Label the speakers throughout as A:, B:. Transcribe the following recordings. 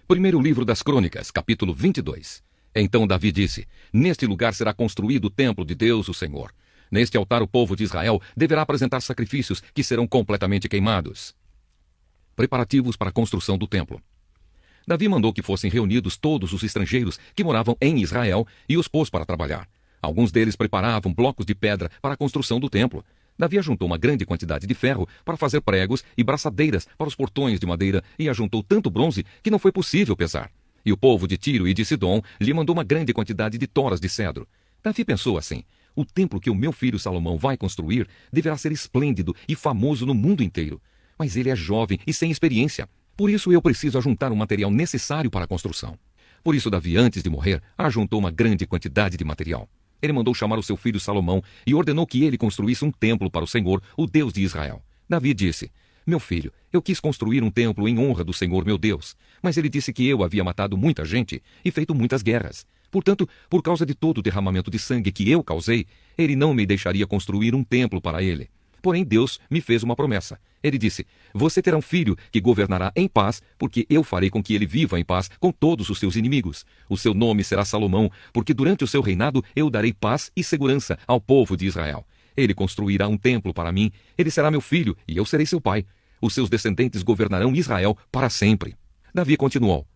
A: Primeiro livro das Crônicas, capítulo 22. Então Davi disse: Neste lugar será construído o templo de Deus, o Senhor. Neste altar o povo de Israel deverá apresentar sacrifícios que serão completamente queimados. Preparativos para a construção do templo. Davi mandou que fossem reunidos todos os estrangeiros que moravam em Israel e os pôs para trabalhar. Alguns deles preparavam blocos de pedra para a construção do templo. Davi ajuntou uma grande quantidade de ferro para fazer pregos e braçadeiras para os portões de madeira e ajuntou tanto bronze que não foi possível pesar. E o povo de Tiro e de Sidom lhe mandou uma grande quantidade de toras de cedro. Davi pensou assim: o templo que o meu filho Salomão vai construir deverá ser esplêndido e famoso no mundo inteiro. Mas ele é jovem e sem experiência. Por isso eu preciso ajuntar o material necessário para a construção. Por isso Davi, antes de morrer, ajuntou uma grande quantidade de material. Ele mandou chamar o seu filho Salomão e ordenou que ele construísse um templo para o Senhor, o Deus de Israel. Davi disse: Meu filho, eu quis construir um templo em honra do Senhor meu Deus, mas ele disse que eu havia matado muita gente e feito muitas guerras. Portanto, por causa de todo o derramamento de sangue que eu causei, ele não me deixaria construir um templo para ele. Porém, Deus me fez uma promessa. Ele disse: Você terá um filho que governará em paz, porque eu farei com que ele viva em paz com todos os seus inimigos. O seu nome será Salomão, porque durante o seu reinado eu darei paz e segurança ao povo de Israel. Ele construirá um templo para mim, ele será meu filho e eu serei seu pai. Os seus descendentes governarão Israel para sempre. Davi continuou: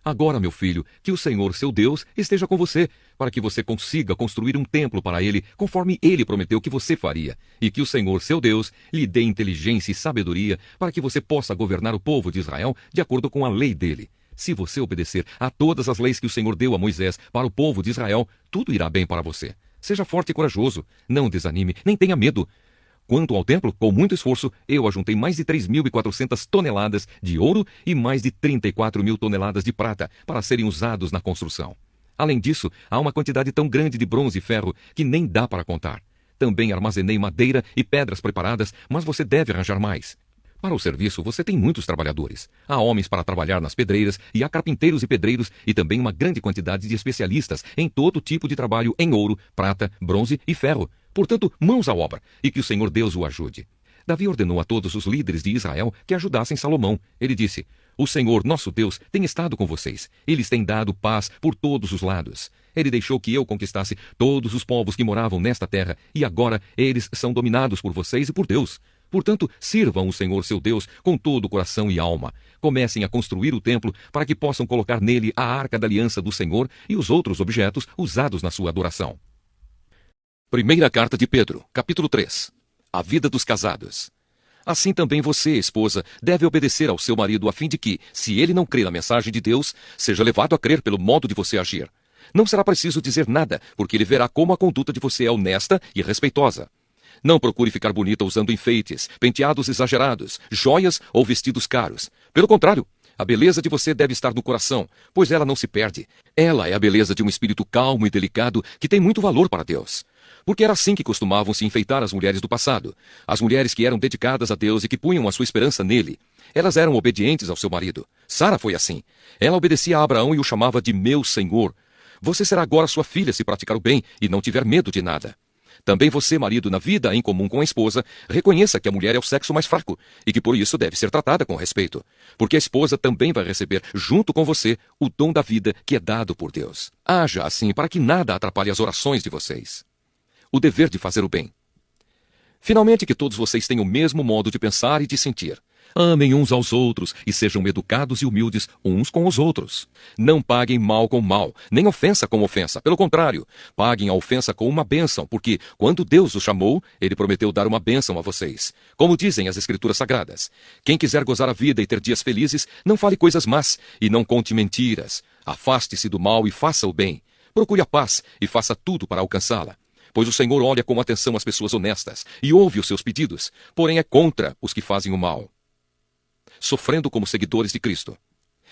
A: Agora, meu filho, que o Senhor, seu Deus, esteja com você, para que você consiga construir um templo para ele, conforme ele prometeu que você faria, e que o Senhor, seu Deus, lhe dê inteligência e sabedoria para que você possa governar o povo de Israel de acordo com a lei dele. Se você obedecer a todas as leis que o Senhor deu a Moisés para o povo de Israel, tudo irá bem para você. Seja forte e corajoso, não desanime, nem tenha medo. Quanto ao templo, com muito esforço, eu ajuntei mais de 3.400 toneladas de ouro e mais de 34.000 toneladas de prata para serem usados na construção. Além disso, há uma quantidade tão grande de bronze e ferro que nem dá para contar. Também armazenei madeira e pedras preparadas, mas você deve arranjar mais. Para o serviço, você tem muitos trabalhadores. Há homens para trabalhar nas pedreiras, e há carpinteiros e pedreiros, e também uma grande quantidade de especialistas em todo tipo de trabalho em ouro, prata, bronze e ferro. Portanto, mãos à obra, e que o Senhor Deus o ajude. Davi ordenou a todos os líderes de Israel que ajudassem Salomão. Ele disse: O Senhor, nosso Deus, tem estado com vocês. Eles têm dado paz por todos os lados. Ele deixou que eu conquistasse todos os povos que moravam nesta terra, e agora eles são dominados por vocês e por Deus. Portanto, sirvam o Senhor seu Deus com todo o coração e alma. Comecem a construir o templo para que possam colocar nele a arca da aliança do Senhor e os outros objetos usados na sua adoração. Primeira carta de Pedro, capítulo 3. A vida dos casados. Assim também você, esposa, deve obedecer ao seu marido a fim de que, se ele não crê na mensagem de Deus, seja levado a crer pelo modo de você agir. Não será preciso dizer nada, porque ele verá como a conduta de você é honesta e respeitosa. Não procure ficar bonita usando enfeites, penteados exagerados, joias ou vestidos caros. Pelo contrário, a beleza de você deve estar no coração, pois ela não se perde. Ela é a beleza de um espírito calmo e delicado que tem muito valor para Deus. Porque era assim que costumavam se enfeitar as mulheres do passado. As mulheres que eram dedicadas a Deus e que punham a sua esperança nele. Elas eram obedientes ao seu marido. Sara foi assim. Ela obedecia a Abraão e o chamava de meu senhor. Você será agora sua filha se praticar o bem e não tiver medo de nada. Também você, marido, na vida em comum com a esposa, reconheça que a mulher é o sexo mais fraco e que por isso deve ser tratada com respeito. Porque a esposa também vai receber, junto com você, o dom da vida que é dado por Deus. Haja assim para que nada atrapalhe as orações de vocês. O dever de fazer o bem. Finalmente, que todos vocês tenham o mesmo modo de pensar e de sentir. Amem uns aos outros e sejam educados e humildes uns com os outros. Não paguem mal com mal, nem ofensa com ofensa. Pelo contrário, paguem a ofensa com uma bênção, porque, quando Deus os chamou, ele prometeu dar uma bênção a vocês. Como dizem as Escrituras Sagradas: quem quiser gozar a vida e ter dias felizes, não fale coisas más e não conte mentiras. Afaste-se do mal e faça o bem. Procure a paz e faça tudo para alcançá-la. Pois o Senhor olha com atenção as pessoas honestas e ouve os seus pedidos, porém é contra os que fazem o mal. Sofrendo como seguidores de Cristo.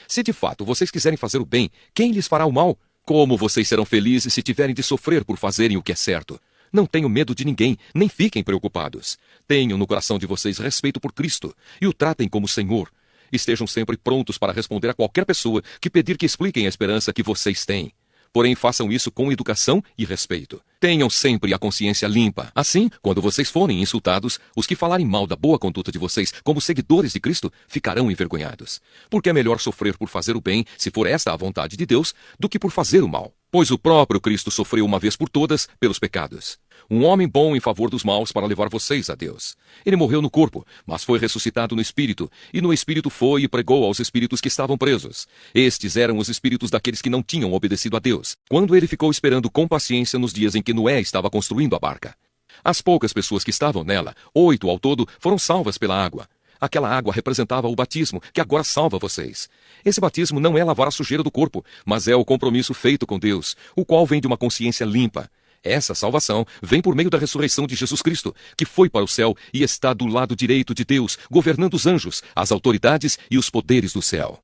A: Se de fato vocês quiserem fazer o bem, quem lhes fará o mal? Como vocês serão felizes se tiverem de sofrer por fazerem o que é certo? Não tenham medo de ninguém, nem fiquem preocupados. Tenham no coração de vocês respeito por Cristo e o tratem como Senhor. Estejam sempre prontos para responder a qualquer pessoa que pedir que expliquem a esperança que vocês têm. Porém, façam isso com educação e respeito. Tenham sempre a consciência limpa. Assim, quando vocês forem insultados, os que falarem mal da boa conduta de vocês como seguidores de Cristo ficarão envergonhados. Porque é melhor sofrer por fazer o bem, se for esta a vontade de Deus, do que por fazer o mal. Pois o próprio Cristo sofreu uma vez por todas pelos pecados. Um homem bom em favor dos maus para levar vocês a Deus. Ele morreu no corpo, mas foi ressuscitado no espírito, e no espírito foi e pregou aos espíritos que estavam presos. Estes eram os espíritos daqueles que não tinham obedecido a Deus, quando ele ficou esperando com paciência nos dias em que Noé estava construindo a barca. As poucas pessoas que estavam nela, 8 ao todo, foram salvas pela água. Aquela água representava o batismo, que agora salva vocês. Esse batismo não é lavar a sujeira do corpo, mas é o compromisso feito com Deus, o qual vem de uma consciência limpa. Essa salvação vem por meio da ressurreição de Jesus Cristo, que foi para o céu e está do lado direito de Deus, governando os anjos, as autoridades e os poderes do céu.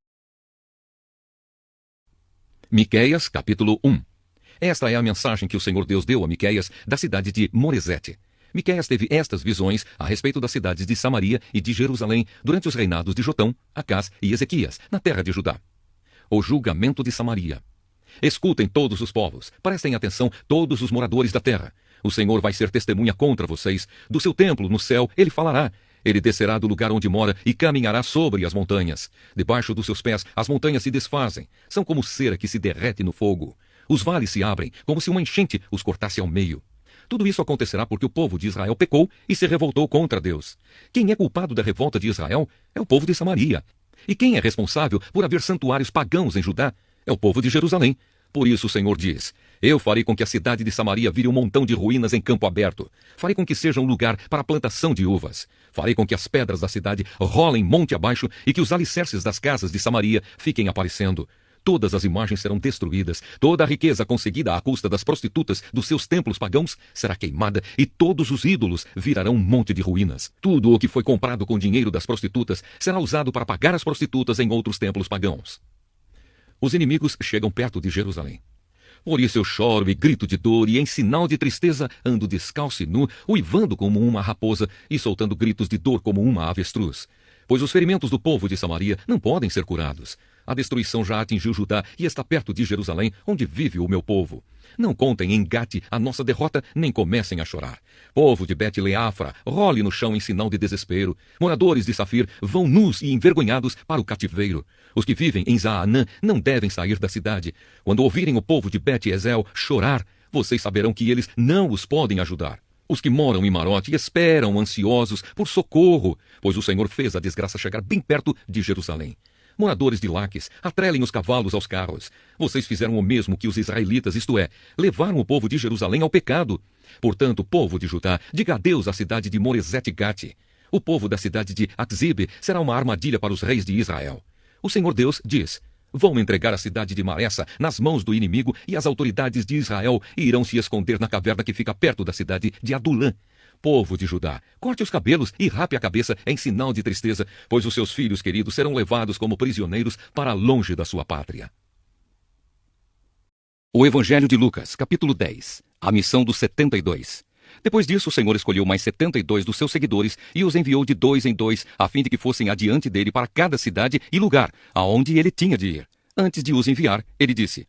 A: Miqueias, capítulo 1. Esta é a mensagem que o Senhor Deus deu a Miqueias da cidade de Moresete. Miqueias teve estas visões a respeito das cidades de Samaria e de Jerusalém durante os reinados de Jotão, Acás e Ezequias, na terra de Judá. O julgamento de Samaria. Escutem todos os povos, prestem atenção todos os moradores da terra. O Senhor vai ser testemunha contra vocês. Do seu templo no céu ele falará. Ele descerá do lugar onde mora e caminhará sobre as montanhas. Debaixo dos seus pés as montanhas se desfazem. São como cera que se derrete no fogo. Os vales se abrem, como se uma enchente os cortasse ao meio. Tudo isso acontecerá porque o povo de Israel pecou e se revoltou contra Deus. Quem é culpado da revolta de Israel é o povo de Samaria. E quem é responsável por haver santuários pagãos em Judá é o povo de Jerusalém. Por isso o Senhor diz: eu farei com que a cidade de Samaria vire um montão de ruínas em campo aberto. Farei com que seja um lugar para a plantação de uvas. Farei com que as pedras da cidade rolem monte abaixo e que os alicerces das casas de Samaria fiquem aparecendo. Todas as imagens serão destruídas, toda a riqueza conseguida à custa das prostitutas dos seus templos pagãos será queimada e todos os ídolos virarão um monte de ruínas. Tudo o que foi comprado com dinheiro das prostitutas será usado para pagar as prostitutas em outros templos pagãos. Os inimigos chegam perto de Jerusalém. Por isso eu choro e grito de dor, e em sinal de tristeza ando descalço e nu, uivando como uma raposa e soltando gritos de dor como uma avestruz. Pois os ferimentos do povo de Samaria não podem ser curados. A destruição já atingiu Judá e está perto de Jerusalém, onde vive o meu povo. Não contem em Gate a nossa derrota, nem comecem a chorar. Povo de Bet-Leafra, role no chão em sinal de desespero. Moradores de Safir vão nus e envergonhados para o cativeiro. Os que vivem em Zaanã não devem sair da cidade. Quando ouvirem o povo de Bet-Ezel chorar, vocês saberão que eles não os podem ajudar. Os que moram em Marote esperam ansiosos por socorro, pois o Senhor fez a desgraça chegar bem perto de Jerusalém. Moradores de Laques, atrelem os cavalos aos carros. Vocês fizeram o mesmo que os israelitas, isto é, levaram o povo de Jerusalém ao pecado. Portanto, povo de Judá, diga adeus à cidade de Moresete-Gate. O povo da cidade de Axibe será uma armadilha para os reis de Israel. O Senhor Deus diz: vão entregar a cidade de Maressa nas mãos do inimigo, e as autoridades de Israel irão se esconder na caverna que fica perto da cidade de Adulã. Povo de Judá, corte os cabelos e rape a cabeça em sinal de tristeza, pois os seus filhos queridos serão levados como prisioneiros para longe da sua pátria. O Evangelho de Lucas, capítulo 10. A missão dos 72. Depois disso, o Senhor escolheu mais 72 dos seus seguidores e os enviou de 2 em 2, a fim de que fossem adiante dele para cada cidade e lugar, aonde ele tinha de ir. Antes de os enviar, ele disse: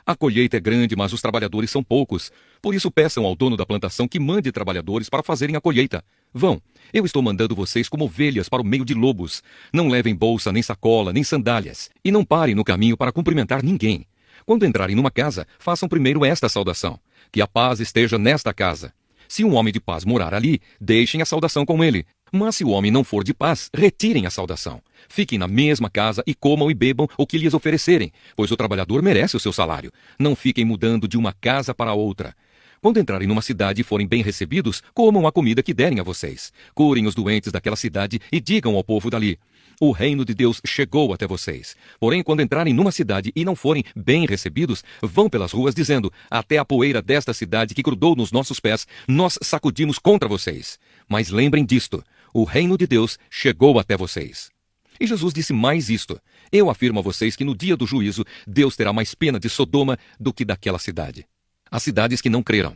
A: a colheita é grande, mas os trabalhadores são poucos. Por isso peçam ao dono da plantação que mande trabalhadores para fazerem a colheita. Vão, eu estou mandando vocês como ovelhas para o meio de lobos. Não levem bolsa, nem sacola, nem sandálias. E não parem no caminho para cumprimentar ninguém. Quando entrarem numa casa, façam primeiro esta saudação: que a paz esteja nesta casa. Se um homem de paz morar ali, deixem a saudação com ele. Mas se o homem não for de paz, retirem a saudação. Fiquem na mesma casa e comam e bebam o que lhes oferecerem, pois o trabalhador merece o seu salário. Não fiquem mudando de uma casa para outra. Quando entrarem numa cidade e forem bem recebidos, comam a comida que derem a vocês. Curem os doentes daquela cidade e digam ao povo dali: o reino de Deus chegou até vocês. Porém, quando entrarem numa cidade e não forem bem recebidos, vão pelas ruas dizendo: até a poeira desta cidade que grudou nos nossos pés, nós sacudimos contra vocês. Mas lembrem disto: o reino de Deus chegou até vocês. E Jesus disse mais isto: eu afirmo a vocês que no dia do juízo, Deus terá mais pena de Sodoma do que daquela cidade. As cidades que não creram.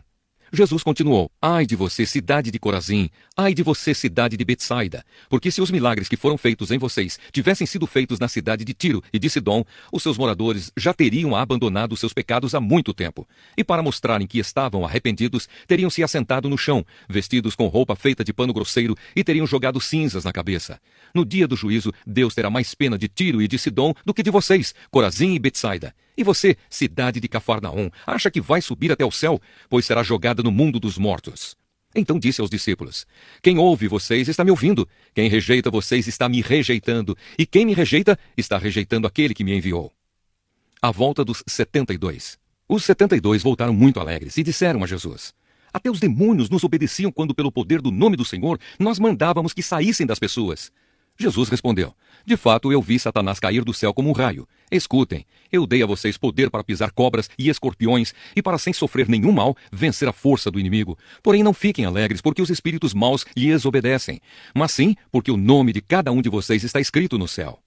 A: Jesus continuou: Ai de você, cidade de Corazim! Ai de você, cidade de Betsaida! Porque se os milagres que foram feitos em vocês tivessem sido feitos na cidade de Tiro e de Sidom, os seus moradores já teriam abandonado os seus pecados há muito tempo. E para mostrarem que estavam arrependidos, teriam se assentado no chão, vestidos com roupa feita de pano grosseiro, e teriam jogado cinzas na cabeça. No dia do juízo, Deus terá mais pena de Tiro e de Sidom do que de vocês, Corazim e Betsaida. E você, cidade de Cafarnaum, acha que vai subir até o céu? Pois será jogada no mundo dos mortos. Então disse aos discípulos: Quem ouve vocês está me ouvindo. Quem rejeita vocês está me rejeitando. E quem me rejeita está rejeitando aquele que me enviou. A volta dos 72. Os 72 voltaram muito alegres e disseram a Jesus: Até os demônios nos obedeciam quando, pelo poder do nome do Senhor, nós mandávamos que saíssem das pessoas. Jesus respondeu: De fato, eu vi Satanás cair do céu como um raio. Escutem, eu dei a vocês poder para pisar cobras e escorpiões e para, sem sofrer nenhum mal, vencer a força do inimigo. Porém, não fiquem alegres porque os espíritos maus lhes obedecem, mas sim porque o nome de cada um de vocês está escrito no céu.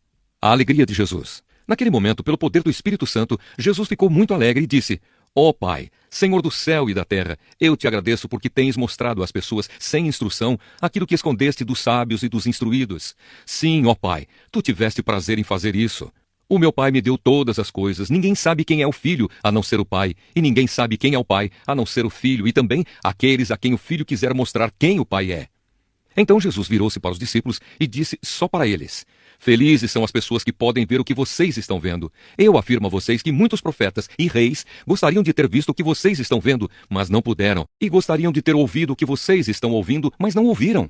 A: A alegria de Jesus. Naquele momento, pelo poder do Espírito Santo, Jesus ficou muito alegre e disse: Ó Pai, Senhor do céu e da terra, eu te agradeço porque tens mostrado às pessoas sem instrução aquilo que escondeste dos sábios e dos instruídos. Sim, ó Pai, tu tiveste prazer em fazer isso. O meu Pai me deu todas as coisas. Ninguém sabe quem é o Filho, a não ser o Pai, e ninguém sabe quem é o Pai, a não ser o Filho, e também aqueles a quem o Filho quiser mostrar quem o Pai é. Então Jesus virou-se para os discípulos e disse só para eles: Felizes são as pessoas que podem ver o que vocês estão vendo. Eu afirmo a vocês que muitos profetas e reis gostariam de ter visto o que vocês estão vendo, mas não puderam, e gostariam de ter ouvido o que vocês estão ouvindo, mas não ouviram.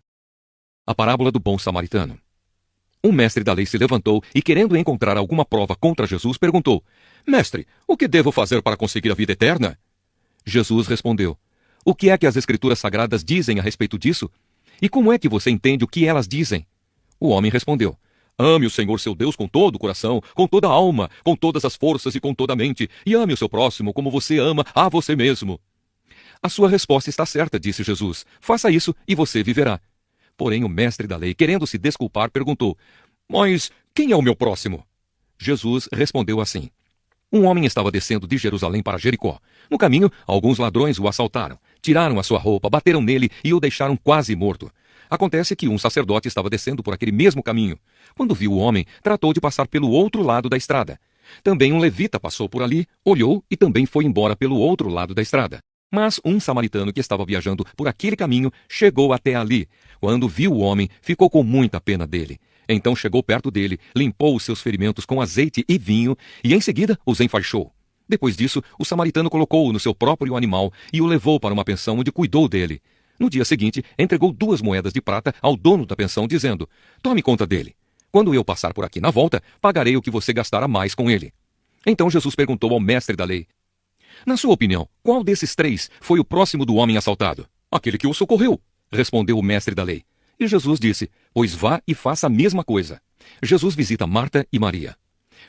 A: A parábola do bom samaritano. Um mestre da lei se levantou e, querendo encontrar alguma prova contra Jesus, perguntou: Mestre, o que devo fazer para conseguir a vida eterna? Jesus respondeu: O que é que as Escrituras Sagradas dizem a respeito disso? E como é que você entende o que elas dizem? O homem respondeu: Ame o Senhor seu Deus com todo o coração, com toda a alma, com todas as forças e com toda a mente, e ame o seu próximo como você ama a você mesmo. A sua resposta está certa, disse Jesus. Faça isso e você viverá. Porém, o mestre da lei, querendo se desculpar, perguntou: Mas quem é o meu próximo? Jesus respondeu assim: Um homem estava descendo de Jerusalém para Jericó. No caminho, alguns ladrões o assaltaram, tiraram a sua roupa, bateram nele e o deixaram quase morto. Acontece que um sacerdote estava descendo por aquele mesmo caminho. Quando viu o homem, tratou de passar pelo outro lado da estrada. Também um levita passou por ali, olhou e também foi embora pelo outro lado da estrada. Mas um samaritano que estava viajando por aquele caminho chegou até ali. Quando viu o homem, ficou com muita pena dele. Então chegou perto dele, limpou os seus ferimentos com azeite e vinho e em seguida os enfaixou. Depois disso, o samaritano colocou-o no seu próprio animal e o levou para uma pensão onde cuidou dele. No dia seguinte, entregou 2 moedas de prata ao dono da pensão, dizendo: Tome conta dele. Quando eu passar por aqui na volta, pagarei o que você gastar a mais com ele. Então Jesus perguntou ao mestre da lei: Na sua opinião, qual desses 3 foi o próximo do homem assaltado? Aquele que o socorreu, respondeu o mestre da lei. E Jesus disse: Pois vá e faça a mesma coisa. Jesus visita Marta e Maria.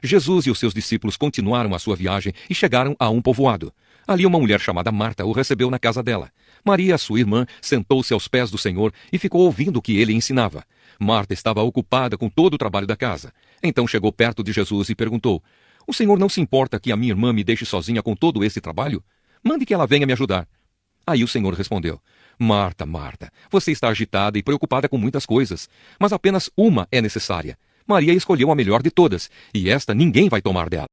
A: Jesus e os seus discípulos continuaram a sua viagem e chegaram a um povoado. Ali uma mulher chamada Marta o recebeu na casa dela. Maria, sua irmã, sentou-se aos pés do Senhor e ficou ouvindo o que ele ensinava. Marta estava ocupada com todo o trabalho da casa. Então chegou perto de Jesus e perguntou: O Senhor não se importa que a minha irmã me deixe sozinha com todo esse trabalho? Mande que ela venha me ajudar. Aí o Senhor respondeu: Marta, Marta, você está agitada e preocupada com muitas coisas, mas apenas uma é necessária. Maria escolheu a melhor de todas, e esta ninguém vai tomar dela.